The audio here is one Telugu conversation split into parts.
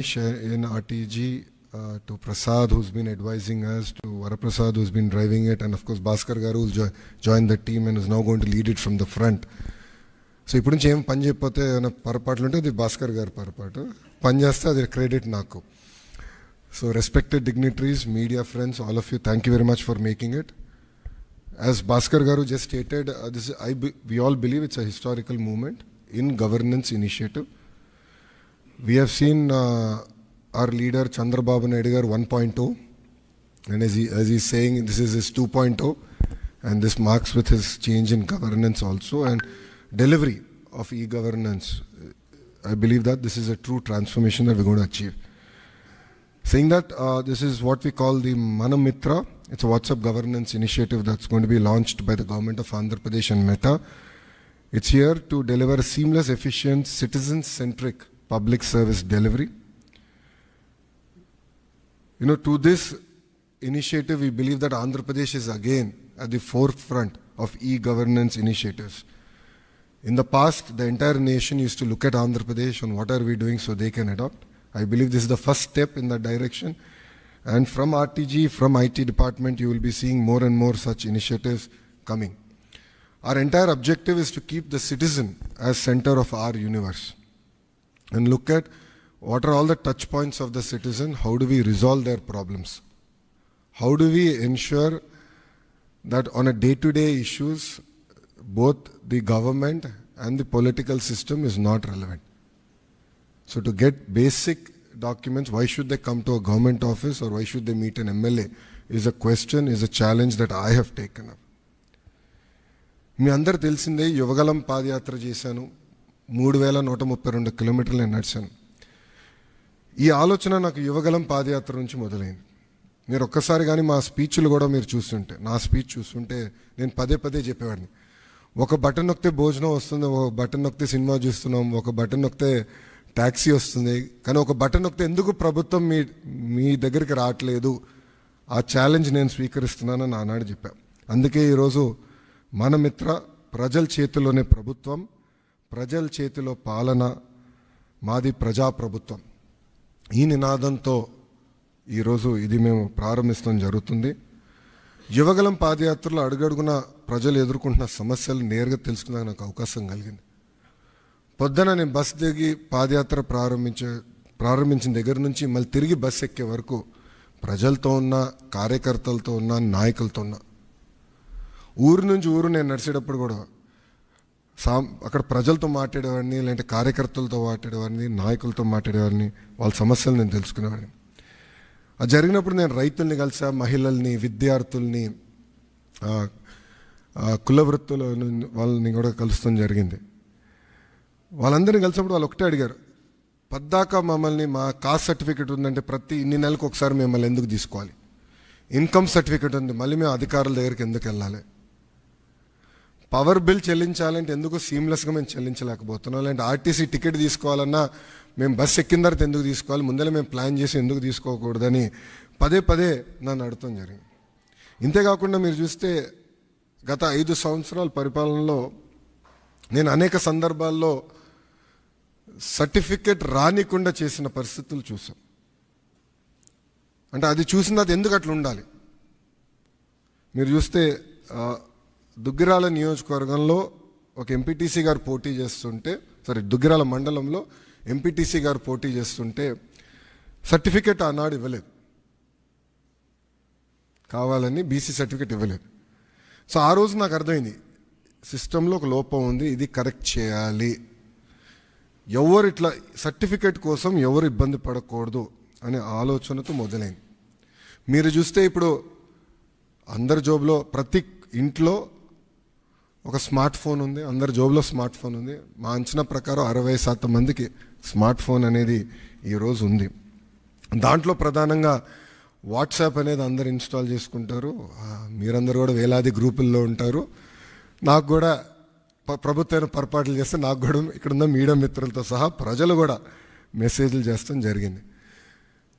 in RTG, to Prasad, who's been advising us, to Varaprasad, who's been driving it, and of course Bhaskar Garu, who's joined the team and is now going to lead it from the front. So ఇప్పుడు నుంచి ఏం పని చేయకపోతే ఏమైనా పొరపాట్లు ఉంటే అది భాస్కర్ గారు పొరపాటు, పని చేస్తే అది క్రెడిట్ నాకు. So respected dignitaries, media friends, all of you, thank you very much for making it. As Bhaskar Garu just stated, we all believe it's a historical moment in governance initiative. We have seen our leader Chandrababu Naidu Garu 1.0, and as he's saying, this is his 2.0, and this marks with his change in governance also and delivery of e-governance. I believe that this is a true transformation that we're going to achieve. Saying that, this is what we call the Manamitra. It's a WhatsApp governance initiative that's going to be launched by the government of Andhra Pradesh and Meta. It's here to deliver a seamless, efficient, citizen-centric public service delivery. You know, to this initiative, we believe that Andhra Pradesh is again at the forefront of e-governance initiatives. In the past, the entire nation used to look at Andhra Pradesh and what are we doing so they can adopt. I believe this is the first step in that direction. And from RTG, from IT department, you will be seeing more and more such initiatives coming. Our entire objective is to keep the citizen as center of our universe and look at what are all the touch points of the citizen, how do we resolve their problems, how do we ensure that on a day-to-day issues, both the government and the political system is not relevant. So to get basic documents, why should they come to a government office or why should they meet an MLA is a question, is a challenge that I have taken up. మీ అందరు తెలిసిందే, యువగలం పాదయాత్ర చేశాను, 3132 కిలోమీటర్లు నేను నడిచాను. ఈ ఆలోచన నాకు యువగలం పాదయాత్ర నుంచి మొదలైంది. మీరు ఒక్కసారి కానీ మా స్పీచ్లు కూడా మీరు చూస్తుంటే, నా స్పీచ్ చూస్తుంటే నేను పదే పదే చెప్పేవాడిని, ఒక బటన్ నొక్కితే భోజనం వస్తుంది, ఒక బటన్ నొక్కితే సినిమా చూస్తున్నాం, ఒక బటన్ నొక్కితే ట్యాక్సీ వస్తుంది, కానీ ఒక బటన్ నొక్కితే ఎందుకు ప్రభుత్వం మీ దగ్గరికి రావట్లేదు, ఆ ఛాలెంజ్ నేను స్వీకరిస్తున్నానని ఆనాడు చెప్పా. అందుకే ఈరోజు మన మిత్ర, ప్రజల చేతిలోనే ప్రభుత్వం, ప్రజల చేతిలో పాలన, మాది ప్రజాప్రభుత్వం, ఈ నినాదంతో ఈరోజు ఇది మేము ప్రారంభించడం జరుగుతుంది. యువగలం పాదయాత్రలో అడుగడుగున ప్రజలు ఎదుర్కొంటున్న సమస్యలు నేరుగా తెలుసుకునే నాకు అవకాశం కలిగింది. పొద్దున నేను బస్ దిగి పాదయాత్ర ప్రారంభించిన దగ్గర నుంచి మళ్ళీ తిరిగి బస్ ఎక్కే వరకు ప్రజలతో ఉన్న, కార్యకర్తలతో ఉన్న, నాయకులతో ఉన్న, ఊరు నుంచి ఊరు నేను నడిచేటప్పుడు కూడా అక్కడ ప్రజలతో మాట్లాడేవాడిని, లేదంటే కార్యకర్తలతో మాట్లాడేవాడిని, నాయకులతో మాట్లాడేవాడిని, వాళ్ళ సమస్యలు నేను తెలుసుకునేవాడిని. అది జరిగినప్పుడు నేను రైతుల్ని కలిసా, మహిళల్ని, విద్యార్థుల్ని, కుల వృత్తుల వాళ్ళని కూడా కలుస్తాం జరిగింది. వాళ్ళందరినీ కలిసినప్పుడు వాళ్ళు ఒకటే అడిగారు, పద్దాకా మమ్మల్ని మా కాస్ట్ సర్టిఫికేట్ ఉందంటే ప్రతి ఇన్ని నెలలకు ఒకసారి మిమ్మల్ని ఎందుకు తీసుకోవాలి, ఇన్కమ్ సర్టిఫికేట్ ఉంది మళ్ళీ మేము అధికారుల దగ్గరికి ఎందుకు వెళ్ళాలి, పవర్ బిల్ చెల్లించాలంటే ఎందుకు సీమ్లెస్గా మేము చెల్లించలేకపోతున్నాం, లేదంటే ఆర్టీసీ టికెట్ తీసుకోవాలన్నా మేము బస్సు ఎక్కిన తర్వాత ఎందుకు తీసుకోవాలి, ముందర మేము ప్లాన్ చేసి ఎందుకు తీసుకోకూడదని పదే పదే నన్ను అడగటం జరిగింది. ఇంతేకాకుండా మీరు చూస్తే గత 5 సంవత్సరాల పరిపాలనలో నేను అనేక సందర్భాల్లో సర్టిఫికెట్ రానికుండా చేసిన పరిస్థితులు చూసాం. అంటే అది చూసిన అది ఎందుకు అట్లా ఉండాలి. మీరు చూస్తే దుగ్గిరాల నియోజకవర్గంలో ఒక ఎంపీటీసీ గారు పోటీ చేస్తుంటే, దుగ్గిరాల మండలంలో ఎంపీటీసీ గారు పోటీ చేస్తుంటే సర్టిఫికెట్ ఆనాడు ఇవ్వలేదు, కావాలని బీసీ సర్టిఫికెట్ ఇవ్వలేదు. సో ఆ రోజు నాకు అర్థమైంది, సిస్టంలో ఒక లోపం ఉంది, ఇది కరెక్ట్ చేయాలి, ఎవరు ఇట్లా సర్టిఫికెట్ కోసం ఎవరు ఇబ్బంది పడకూడదు అనే ఆలోచనతో మొదలైంది. మీరు చూస్తే ఇప్పుడు అందరి జోబులో, ప్రతి ఇంట్లో ఒక స్మార్ట్ ఫోన్ ఉంది, అందరి జోబులో స్మార్ట్ ఫోన్ ఉంది. మా అంచనా ప్రకారం 60% మందికి స్మార్ట్ ఫోన్ అనేది ఈరోజు ఉంది. దాంట్లో ప్రధానంగా వాట్సాప్ అనేది అందరు ఇన్స్టాల్ చేసుకుంటారు, మీరందరూ కూడా వేలాది గ్రూపుల్లో ఉంటారు. నాకు కూడా ప్రభుత్వం పొరపాట్లు చేస్తే నాకు కూడా ఇక్కడున్న మీడియా మిత్రులతో సహా ప్రజలు కూడా మెసేజ్లు చేస్తాం జరిగింది.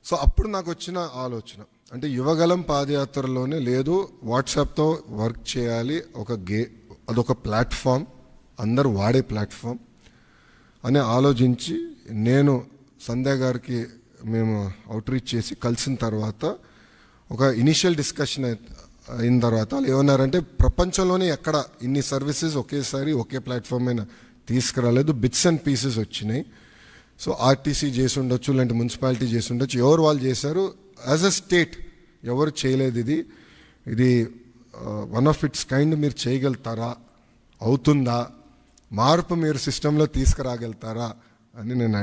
సో అప్పుడు నాకు వచ్చిన ఆలోచన, అంటే యువగలం పాదయాత్రలోనే లేదు, వాట్సాప్తో వర్క్ చేయాలి, అదొక ప్లాట్ఫామ్, అందరూ వాడే ప్లాట్ఫామ్ అని ఆలోచించి నేను సంధ్య గారికి మేము అవుట్రీచ్ చేసి కలిసిన తర్వాత ఒక ఇనిషియల్ డిస్కషన్ అయిన తర్వాత వాళ్ళు ఏమన్నారంటే ప్రపంచంలోనే ఎక్కడ ఇన్ని సర్వీసెస్ ఒకేసారి ఒకే ప్లాట్ఫామ్ మీద తీసుకురాలేదు, బిట్స్ అండ్ పీసెస్ వచ్చినాయి. సో ఆర్టీసీ చేసి ఉండొచ్చు, లేదంటే మున్సిపాలిటీ చేసి ఉండొచ్చు, ఎవరు వాళ్ళు చేశారు. యాజ్ అ స్టేట్ ఎవరు చేయలేదు. ఇది వన్ ఆఫ్ ఇట్స్ కైండ్. మీరు చేయగలుగుతారా, అవుతుందా, మార్పు మీరు సిస్టంలో తీసుకురాగలుగుతారా అని నన్ను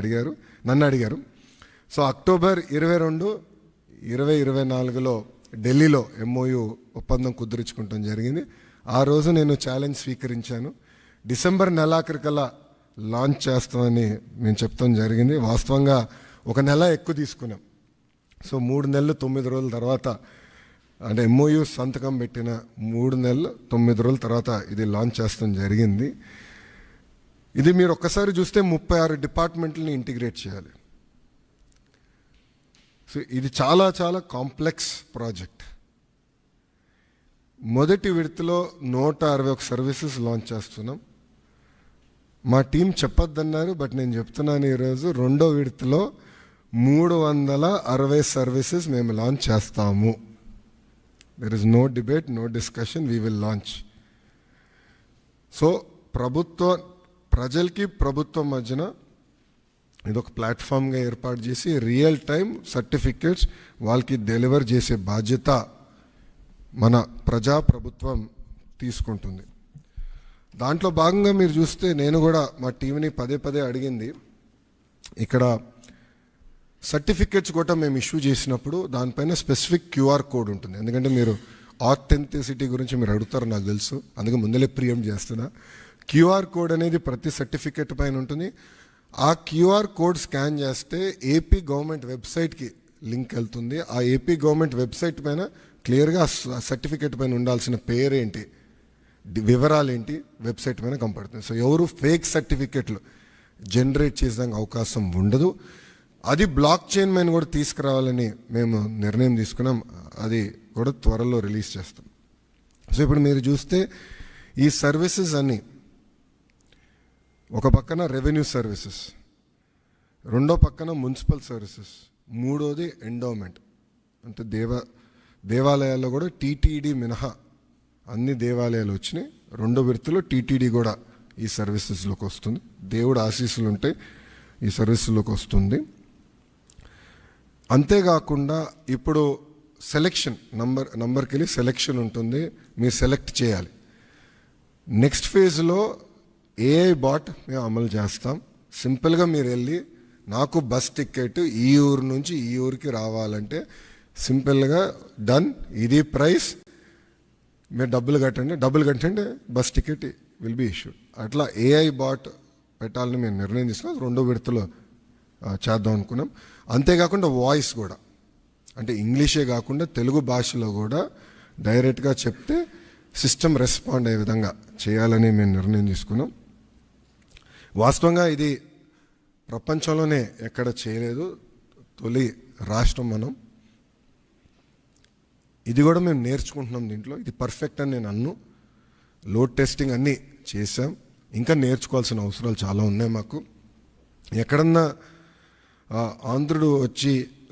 అడిగారు. సో అక్టోబర్ 22, 2024లో ఢిల్లీలో MOU ఒప్పందం కుదుర్చుకుంటాం జరిగింది. ఆ రోజు నేను ఛాలెంజ్ స్వీకరించాను. డిసెంబర్ నెలాఖరికల్లా లాంచ్ చేస్తామని మేము చెప్తాం జరిగింది. వాస్తవంగా 1 నెల ఎక్కువ తీసుకున్నాం. సో 3 నెలలు 9 రోజుల తర్వాత, అంటే MOU సంతకం పెట్టిన 3 నెలలు 9 రోజుల తర్వాత ఇది లాంచ్ చేస్తాం జరిగింది. ఇది మీరు ఒక్కసారి చూస్తే 36 డిపార్ట్మెంట్లని ఇంటిగ్రేట్ చేయాలి. సో ఇది చాలా చాలా కాంప్లెక్స్ ప్రాజెక్ట్. మొదటి విడతలో 161 సర్వీసెస్ లాంచ్ చేస్తున్నాం. మా టీం చెప్పొద్దన్నారు, బట్ నేను చెప్తున్నాను ఈరోజు, రెండో విడతలో 360 సర్వీసెస్ మేము లాంచ్ చేస్తాము. There is no debate, no discussion, we will launch. So ప్రజలకి ప్రభుత్వం మధ్యన ఇదొక ప్లాట్ఫామ్గా ఏర్పాటు చేసి రియల్ టైం సర్టిఫికేట్స్ వాళ్ళకి డెలివర్ చేసే బాధ్యత మన ప్రభుత్వం తీసుకుంటుంది. దాంట్లో భాగంగా మీరు చూస్తే నేను కూడా మా టీంని పదే అడిగింది, ఇక్కడ సర్టిఫికేట్స్ కూడా మేము ఇష్యూ చేసినప్పుడు దానిపైన స్పెసిఫిక్ QR కోడ్ ఉంటుంది. ఎందుకంటే మీరు ఆథెంటిసిటీ గురించి మీరు అడుగుతారు నాకు తెలుసు, అందుకే ముందలే ప్రియం చేస్తున్నా. QR కోడ్ అనేది ప్రతి సర్టిఫికేట్ పైన ఉంటుంది. ఆ QR కోడ్ స్కాన్ చేస్తే ఏపీ గవర్నమెంట్ వెబ్సైట్కి లింక్ వెళ్తుంది. ఆ ఏపీ గవర్నమెంట్ వెబ్సైట్ పైన క్లియర్గా సర్టిఫికేట్ పైన ఉండాల్సిన పేరేంటి, వివరాలు ఏంటి వెబ్సైట్ పైన కనపడుతుంది. సో ఎవరు ఫేక్ సర్టిఫికేట్లు జనరేట్ చేసేదానికి అవకాశం ఉండదు. అది బ్లాక్ చైన్ పైన కూడా తీసుకురావాలని మేము నిర్ణయం తీసుకున్నాం. అది కూడా త్వరలో రిలీజ్ చేస్తాం. సో ఇప్పుడు మీరు చూస్తే ఈ సర్వీసెస్ అన్నీ, ఒక పక్కన రెవెన్యూ సర్వీసెస్, రెండో పక్కన మున్సిపల్ సర్వీసెస్, మూడోది ఎండోమెంట్. అంటే దేవాలయాల్లో కూడా TTD మినహా అన్ని దేవాలయాలు వచ్చినాయి. రెండో విడతలో TTD కూడా ఈ సర్వీసెస్లోకి వస్తుంది. దేవుడు ఆశీస్సులు ఉంటే ఈ సర్వీసుల్లోకి వస్తుంది. అంతేకాకుండా ఇప్పుడు సెలెక్షన్ నంబర్కి వెళ్ళి సెలెక్షన్ ఉంటుంది, మీరు సెలెక్ట్ చేయాలి. నెక్స్ట్ ఫేజ్లో AI బాట్ మేము అమలు చేస్తాం. సింపుల్గా మీరు వెళ్ళి నాకు బస్ టికెట్ ఈ ఊరు నుంచి ఈ ఊరికి రావాలంటే సింపుల్గా డన్, ఇది ప్రైస్, మీరు డబ్బులు కట్టండి bus ticket will be issued. అట్లా AI బాట్ పెట్టాలని మేము నిర్ణయం తీసుకున్నాం. రెండో విడతలో చేద్దాం అనుకున్నాం. అంతేకాకుండా వాయిస్ కూడా, అంటే ఇంగ్లీషే కాకుండా తెలుగు భాషలో కూడా డైరెక్ట్గా చెప్తే సిస్టమ్ రెస్పాండ్ అయ్యే విధంగా చేయాలని మేము నిర్ణయం తీసుకున్నాం. వాస్తవంగా ఇది ప్రపంచంలోనే ఎక్కడ చేయలేదు, తొలి రాష్ట్రం మనం. ఇది కూడా మేము నేర్చుకుంటున్నాం దీంట్లో. ఇది పర్ఫెక్ట్ అని నేను లోడ్ టెస్టింగ్ అన్నీ చేసాం. ఇంకా నేర్చుకోవాల్సిన అవసరాలు చాలా ఉన్నాయి మాకు. ఎక్కడన్నా ఆంధ్రుడు వచ్చి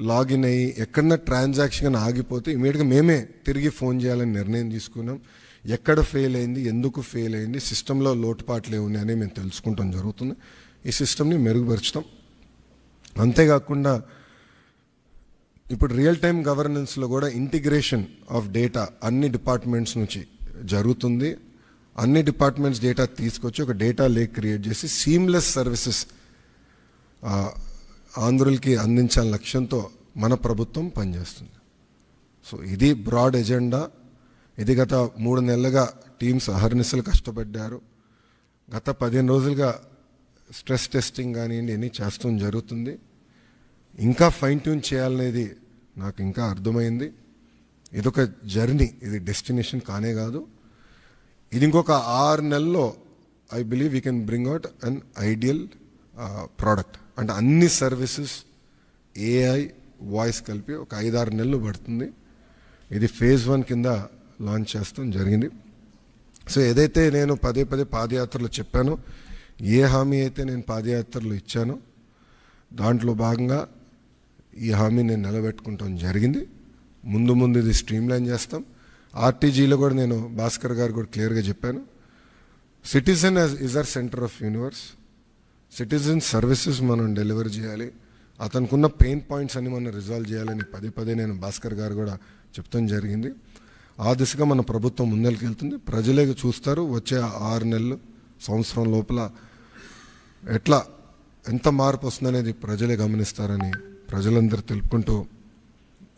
లాగిన్ అయ్యి ఎక్కడన్నా ట్రాన్సాక్షన్ ఆగిపోతే ఇమీడియట్గా మేమే తిరిగి ఫోన్ చేయాలని నిర్ణయం తీసుకున్నాం. ఎక్కడ ఫెయిల్ అయింది, ఎందుకు ఫెయిల్ అయింది, సిస్టంలో లోటుపాట్లు ఏమున్నాయని మేము తెలుసుకుంటాం జరుగుతుంది. ఈ సిస్టమ్ని మెరుగుపరుచుతాం. అంతేకాకుండా ఇప్పుడు రియల్ టైం గవర్నెన్స్లో కూడా ఇంటిగ్రేషన్ ఆఫ్ డేటా అన్ని డిపార్ట్మెంట్స్ నుంచి జరుగుతుంది. అన్ని డిపార్ట్మెంట్స్ డేటా తీసుకొచ్చి ఒక డేటా లేక్ క్రియేట్ చేసి సీమ్లెస్ సర్వీసెస్ ఆంధ్రులకి అందించాలని లక్ష్యంతో మన ప్రభుత్వం పనిచేస్తుంది. సో ఇది బ్రాడ్ ఎజెండా. ఇది గత 3 నెలలుగా టీమ్స్ అహర్నిశలు కష్టపడ్డారు. గత 15 రోజులుగా స్ట్రెస్ టెస్టింగ్ కానివ్వండి అన్నీ చేస్తాం జరుగుతుంది. ఇంకా ఫైన్ ట్యూన్ చేయాలనేది నాకు ఇంకా అర్థమైంది. ఇదొక జర్నీ, ఇది డెస్టినేషన్ కానే కాదు. ఇది ఇంకొక 6 నెలల్లో I believe we can bring out an ideal product. అంటే అన్ని సర్వీసెస్ AI వాయిస్ కలిపి ఒక 5-6 నెలలు పడుతుంది. ఇది phase 1 కింద లాంచ్ చేస్తాం జరిగింది. సో ఏదైతే నేను పదే పాదయాత్రలో చెప్పానో, ఏ హామీ అయితే నేను పాదయాత్రలో ఇచ్చానో దాంట్లో భాగంగా ఈ హామీ నేను నిలబెట్టుకుంటాం జరిగింది. ముందు ముందు ఇది స్ట్రీమ్లైన్ చేస్తాం. ఆర్టీజీలో కూడా నేను భాస్కర్ గారు కూడా క్లియర్గా చెప్పాను, citizen is our centre of universe. Citizen services మనం డెలివర్ చేయాలి, అతనుకున్న పెయిన్ పాయింట్స్ అన్ని మనం రిజాల్వ్ చేయాలని పదే పదే నేను భాస్కర్ గారు కూడా చెప్తాం జరిగింది. ఆ దిశగా మన ప్రభుత్వం ముందరికి వెళ్తుంది. ప్రజలే చూస్తారు వచ్చే 6 నెలలు సంవత్సరం లోపల ఎట్లా ఎంత మార్పు వస్తుందనేది ప్రజలే గమనిస్తారని ప్రజలందరూ తెలుపుకుంటూ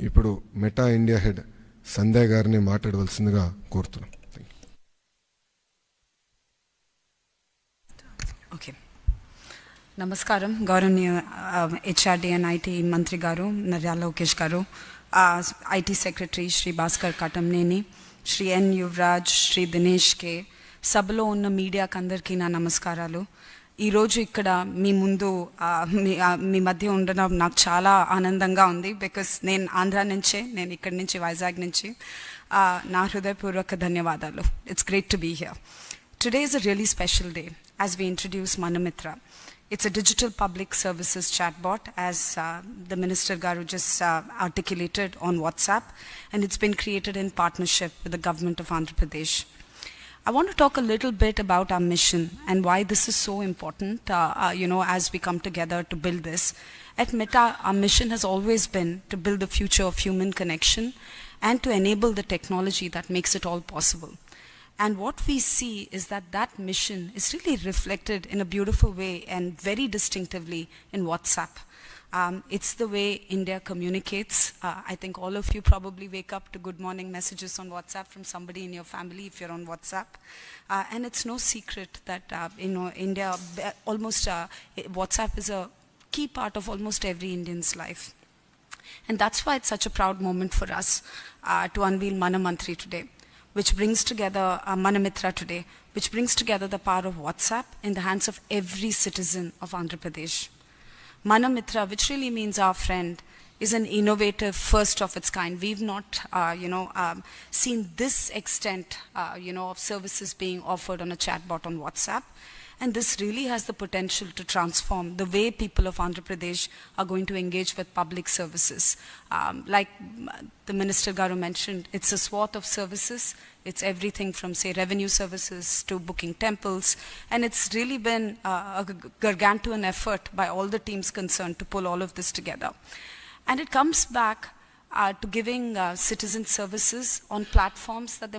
ఇప్పుడు మెటా ఇండియా హెడ్ సంధ్య గారిని మాట్లాడవలసిందిగా కోరుతున్నాం. ఓకే, నమస్కారం. గౌరవనీయ హెచ్ఆర్డి అండ్ ఐటీ మంత్రి గారు నర్యాల లోకేష్ గారు, ఐటీ సెక్రటరీ శ్రీ భాస్కర్ కాటంనేని, శ్రీ ఎన్ యువరాజ్, శ్రీ దినేష్ కే, సభలో ఉన్న మీడియాకి అందరికీ నా నమస్కారాలు. ఈరోజు ఇక్కడ మీ ముందు మీ మధ్య ఉండడం నాకు చాలా ఆనందంగా ఉంది. బికాస్ నేను ఆంధ్ర నుంచే, నేను ఇక్కడి నుంచి వైజాగ్ నుంచి. నా హృదయపూర్వక ధన్యవాదాలు. It's great to be here. Today is a really special day as we introduce Manamitra. It's a digital public services chatbot, as the Minister Garu just articulated, on WhatsApp, and it's been created in partnership with the government of Andhra Pradesh. I want to talk a little bit about our mission and why this is so important, as we come together to build this. At Meta, our mission has always been to build the future of human connection and to enable the technology that makes it all possible. And what we see is that mission is really reflected in a beautiful way and very distinctively in WhatsApp. It's the way India communicates. I think all of you probably wake up to good morning messages on WhatsApp from somebody in your family if you're on WhatsApp. And it's no secret that, India, WhatsApp is a key part of almost every Indian's life. And that's why it's such a proud moment for us to unveil Manamantri today, which brings together Manamitra today, which brings together the power of WhatsApp in the hands of every citizen of Andhra Pradesh. Manamitra, which really means our friend, is an innovative first of its kind. We've not, seen this extent, of services being offered on a chatbot on WhatsApp. And this really has the potential to transform the way people of Andhra Pradesh are going to engage with public services. Like the Minister Garu mentioned, it's a swath of services. It's everything from, say, revenue services to booking temples. And it's really been a gargantuan effort by all the teams concerned to pull all of this together. And it comes back to giving citizen services on platforms that they're